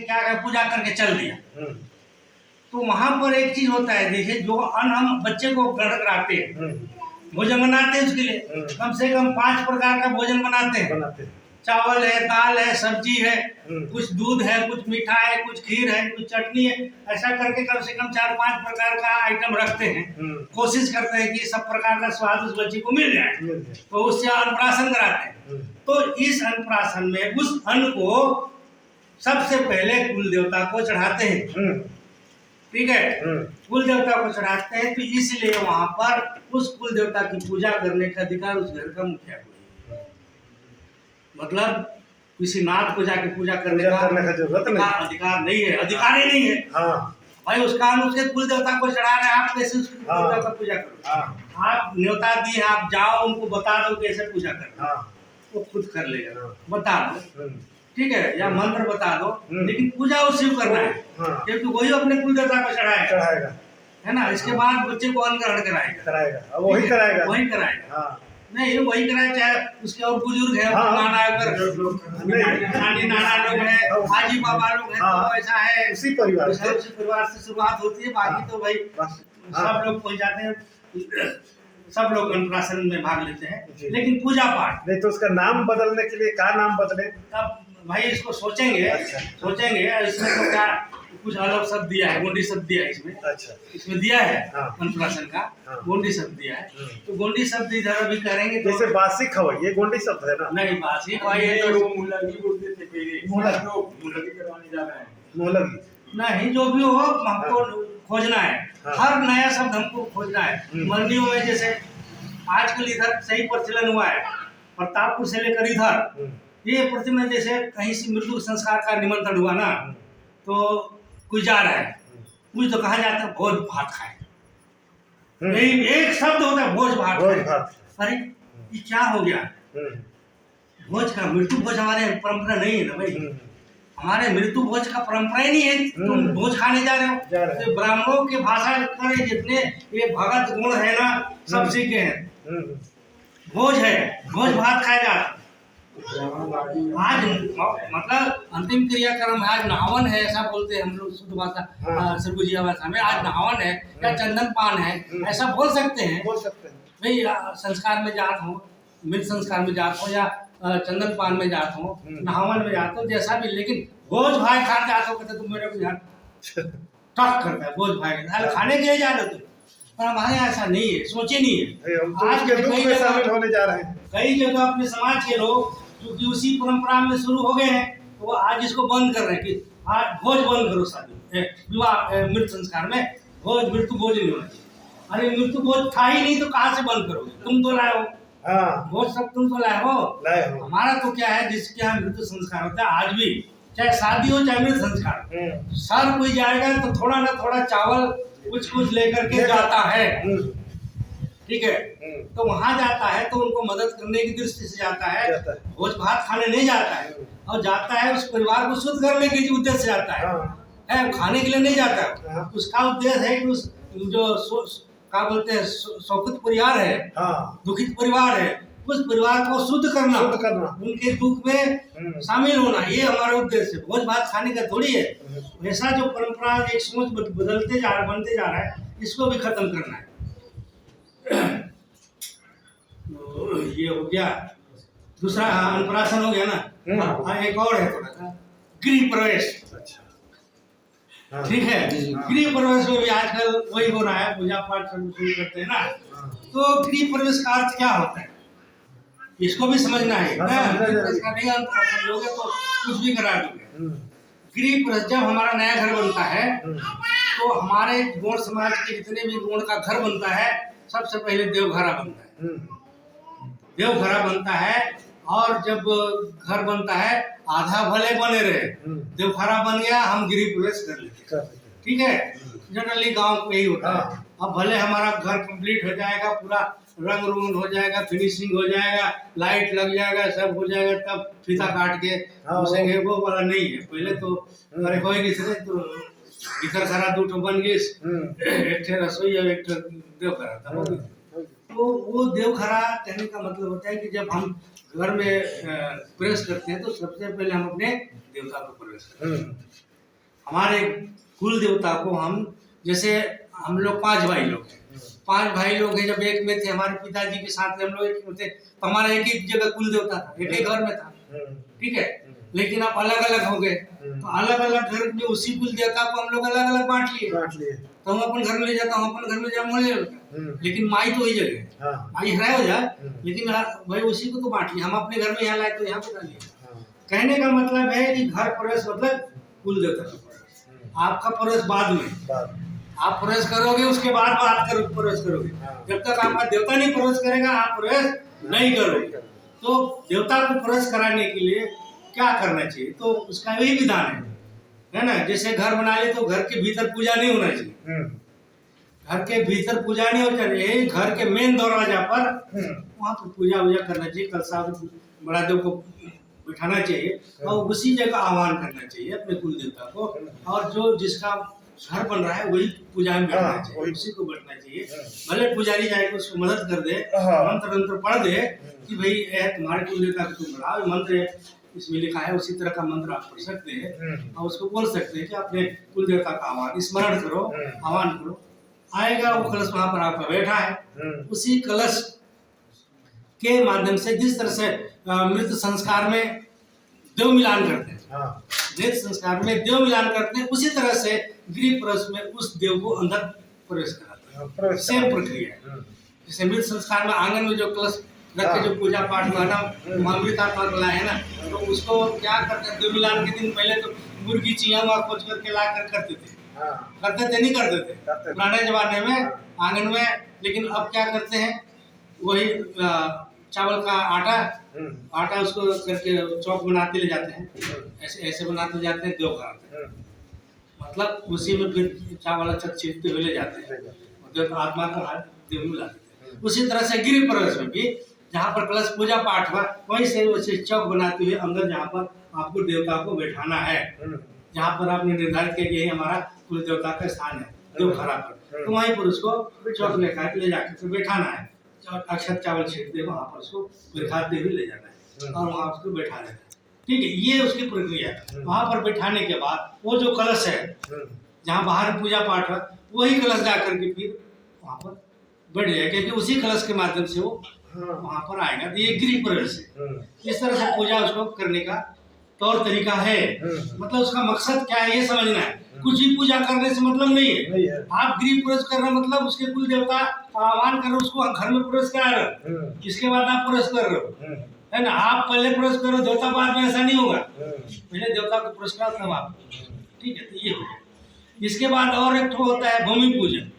क्या क्या पूजा करके चल दिया। तो वहां पर एक चीज होता है, देखिए जो अन्न हम बच्चे को ग्रहण कराते हैं, भोजन बनाते हैं, उसके लिए कम से कम 5 प्रकार का भोजन बनाते हैं। चावल है, दाल है, सब्जी है, कुछ दूध है, कुछ मीठा है, कुछ खीर है, कुछ चटनी है, ऐसा करके कम से कम 4-5 प्रकार का आइटम रखते हैं। कोशिश करते हैं कि सब प्रकार का स्वाद उस बच्चे को मिल जाए, तो उससे अन्नप्राशन कराते हैं। तो इस अन्नप्राशन में उस अन्न को सबसे पहले कुल देवता को चढ़ाते हैं, ठीक है, कुल देवता को चढ़ाते हैं। तो इसलिए वहां पर उस कुल देवता की पूजा करने का अधिकार उस घर का मुखिया को, मतलब किसी नाथ को जाके पूजा करने का अधिकार नहीं है, अधिकार ही नहीं है। भाई उसका उसके कुल देवता को चढ़ा रहे हैं, आप कैसे उसकी कुल देवता पूजा करो? आप न्योता दी है, आप जाओ उनको बता दो कैसे पूजा करना, वो खुद कर लेगा, बता दो, ठीक है, या मंत्र बता दो, लेकिन पूजा उसी को करना है, क्योंकि वही अपने कुल देवता को चढ़ाएगा, है ना। इसके बाद बच्चे को अन्न ग्रहण कराएगा, वही कराएगा, नहीं वही कराए, चाहे उसके और बुजुर्ग है, नाना लोग है, हाजी बाबा लोग है, तो ऐसा है, उसी परिवार से शुरुआत होती है। बाकी तो भाई सब लोग पहुंच जाते हैं, सब लोग अन्नप्राशन में भाग लेते हैं, लेकिन पूजा पाठ नहीं। तो उसका नाम बदलने के लिए क्या नाम बदले? तब भाई इसको सोचेंगे। इसमें तो क्या कुछ अलग शब्द दिया है, गोंडी शब्द दिया है इसमें। इसमें दिया है अन्नप्राशन का गोंडी शब्द दिया है, तो गोंडी शब्द इधर अभी करेंगे। जैसे बासी खवाई, ये गोंडी शब्द है ना? नहीं, बासी खवाई है तो मुलगी बोलते थे पहले, मुलगी करवाने जा रहे हैं। मुलगी नहीं, जो भी हो हमको खोजना है, हर नया शब्द हमको खोजना है। मंडियों में जैसे आजकल इधर सही प्रचलन हुआ है, प्रतापपुर से लेकर इधर ये प्रतिमा, जैसे कहीं से मृत्यु संस्कार का निमंत्रण हुआ ना, तो कोई जा रहा है, कुछ तो कहा जाता है भोज भात खाए, यही एक शब्द होता है, भोज भात। अरे ये क्या हो गया? भोज का मृत्यु भोज हमारे परंपरा नहीं है ना भाई, हमारे मृत्यु भोज का परंपरा ही नहीं है। तुम भोज खाने जा रहे हो, तो ब्राह्मणों के भाषा करे जितने ये भगत गुण है ना, सब सीखे हैं। भोज है, भोज भात खाया जा रहा, आज मतलब अंतिम क्रियाक्रम है, आज नहावन है, ऐसा बोलते हैं हम लोग शुद्ध भाषा सरगुजिया भाषा में। आज नहावन है या चंदन पान है, ऐसा बोल सकते हैं भाई। संस्कार में जात हो, मृत संस्कार में जात हो, या चंदन पान में जात हो, नहावन में जात हो, जैसा भी, लेकिन भोज भाई खा जात हो, कहते तुम मेरे को टक करता है भोज भाई खाने के लिए जा रहे हो, पर हमारे यहाँ ऐसा नहीं है, सोचे नहीं है। आज शामिल होने जा रहे हैं कई जगह अपने समाज के लोग क्योंकि उसी परंपरा में शुरू हो गए हैं, तो वो आज इसको बंद कर रहे हैं कि आज भोज बंद करो, शादी विवाह मृत संस्कार में भोज, मृत्यु भोज नहीं होना चाहिए। अरे मृत्यु भोज था ही नहीं तो कहाँ से बंद करोगे? तुम तो लाए हो भोज, सब तुम तो लाए हो। हमारा तो क्या है, जिसके यहाँ मृत्यु संस्कार होता है, आज भी चाहे शादी हो चाहे मृत संस्कार, सर कोई जाएगा तो थोड़ा ना थोड़ा चावल कुछ लेकर के जाता है, ठीक है। तो वहां जाता है तो उनको मदद करने की दृष्टि से जाता है, भोज भात खाने नहीं जाता है, और जाता है उस परिवार को शुद्ध करने के उद्देश्य से जाता है, खाने के लिए नहीं जाता है। उसका उद्देश्य है कि उस जो क्या बोलते हैं शोकित परिवार है, दुखित परिवार है, उस परिवार को शुद्ध करना, उनके दुख में शामिल होना, ये हमारा उद्देश्य है। भोज भात खाने का थोड़ी है। ऐसा जो परंपरा एक सोच बनते जा रहा है, इसको भी खत्म करना है। तो ये हो गया दूसरा, अन्नप्राशन हो गया ना। एक और है थोड़ा सा, गृह प्रवेश। ठीक है, गृह प्रवेश में भी आजकल वही हो रहा है, पूजा पाठ शुरू करते हैं ना। तो गृह प्रवेश का अर्थ क्या होता है, इसको भी समझना है ना। नहीं समझोगे तो कुछ भी करा दोगे। गृह प्रवेश जब हमारा नया घर बनता है, तो हमारे गौड़ समाज के जितने भी गौड़ का घर बनता है, सबसे पहले देवघरा बनता है। देवघरा बनता है, और जब घर बनता है, आधा भले बने रहे, देवघरा बन गया, हम गृह प्रवेश कर लेते, ठीक है। जनरली गांव पे ही होता है। अब भले हमारा घर कंप्लीट हो जाएगा, पूरा रंग रूंग हो जाएगा, फिनिशिंग हो जाएगा, लाइट लग जाएगा, सब हो जाएगा, तब फीता काट के घुसेंगे, वो वाला नहीं है। पहले तो अरे होएगी तो इधर सारा 2 बन गई, एक रसोई और एक देवघरा था। तो वो देवघरा कहने का मतलब होता है कि जब हम घर में प्रवेश करते हैं, तो सबसे पहले हम अपने देवता को प्रवेश करते हैं। हमारे कुल देवता को हम, जैसे हम लोग 5 भाई लोग हैं, 5 भाई लोग हैं, जब एक में थे हमारे पिताजी के साथ हम लोग एक में थे, तो हमारा एक ही जगह कुल देवता था, एक ही घर में था, ठीक है। लेकिन अब अलग अलग हो गए, तो अलग अलग घर में उसी कुल देवता को हम लोग अलग अलग बांट लिए। तो हम अपन घर में ले जाता हूँ, अपन घर में जा मोहल्ले में, लेकिन माई तो वही जगह है, माई हराया हो जाए, लेकिन भाई उसी को तो बांट लिया। हम अपने घर में यहाँ लाए तो यहाँ पे डालिए। कहने का मतलब है कि घर प्रवेश मतलब कुल देवता का प्रवेश, आपका प्रवेश बाद में, आप प्रवेश करोगे उसके बाद बात करो प्रवेश करोगे। जब तक आपका देवता नहीं प्रवेश करेगा आप प्रवेश नहीं करोगे। तो देवता को प्रवेश कराने के लिए क्या करना चाहिए, तो उसका यही विधान है ना। जैसे घर बना ले तो घर के भीतर पूजा नहीं होना चाहिए, घर के भीतर पूजा नहीं होना चाहिए, घर के मेन दरवाजा पर वहाँ पर पूजा वूजा करना चाहिए, कलशा बड़ा देव को बिठाना चाहिए और उसी जगह आह्वान करना चाहिए अपने कुल देवता को। और जो जिसका घर बन रहा है वही पूजा में बैठना चाहिए, उसी को बैठना चाहिए। भले पुजारी जाए उसको मदद कर दे, मंत्र मंत्र पढ़ दे कि भाई तुम्हारे कुल देवता को तुम बढ़ाओ, मंत्र इसमें लिखा है, उसी तरह का मंत्र आप पढ़ सकते हैं और उसको बोल सकते हैं कि अपने कुल देवता का आह्वान स्मरण करो, आह्वान करो। आएगा वो कलश वहां पर आपका बैठा है, उसी कलश के माध्यम से जिस तरह से मृत संस्कार में देव मिलान करते हैं, मृत संस्कार में देव मिलान करते हैं, उसी तरह से गृह प्रवेश में उस देव को अंदर प्रवेश कराते हैं। सेम प्रक्रिया है। जैसे मृत संस्कार में आंगन में जो कलश रख के जो पूजा पाठ में ना मृत आत्मा को लाए है ना, तो उसको क्या करते हैं, देव मिलान के दिन पहले तो मुर्गी चिया हुआ खोज करके ला कर करते थे, नहीं करते थे पुराने जमाने में आंगन में। लेकिन अब क्या करते हैं, वही चावल का आटा उसको करके चौक बनाते ले जाते हैं, ऐसे बनाते जाते हैं, देव कराते हैं, मतलब उसी में फिर चावल अच्छा छींटते हुए ले जाते हैं, देव आत्मा को हाथ देव में ला देते हैं। उसी तरह से गृह प्रवेश में भी जहाँ पर कलश पूजा पाठ हुआ वहीं से वैसे चौक बनाते हुए अंदर जहाँ पर आपको देवता को बैठाना है, जहाँ पर आपने निर्धारित किया कि यही हमारा कुल देवता का स्थान है देव खरा पर, तो वहीं पर उसको चौक ले जाकर बैठाना है, अक्षत चावल छींटते वहाँ पर उसको बिठाते हुए ले जाना है और वहाँ उसको बैठा देना है। ठीक है, ये उसकी प्रक्रिया है। वहाँ पर बैठाने के बाद वो जो कलश है जहाँ बाहर पूजा पाठ है वही कलश जा करके फिर वहाँ पर बैठ जाए, क्योंकि उसी कलश के माध्यम से वो वहाँ पर आएगा। तो ये गृह प्रवेश है। इस तरह से पूजा उसको करने का तौर तरीका है। मतलब उसका मकसद क्या है ये समझना है। कुछ भी पूजा करने से मतलब नहीं है। आप गृह प्रवेश कर रहे हो मतलब उसके कुल देवता का आह्वान कर रहे हो, उसको घर में प्रवेश करा रहे हो, इसके बाद आप प्रवेश कर रहे हो, है ना। आप पहले प्रवेश करो देवता बाद में, ऐसा नहीं होगा। पहले देवता को प्रवेश करा तब आप, ठीक है। तो ये हो गया। इसके बाद और एक होता है भूमि पूजन।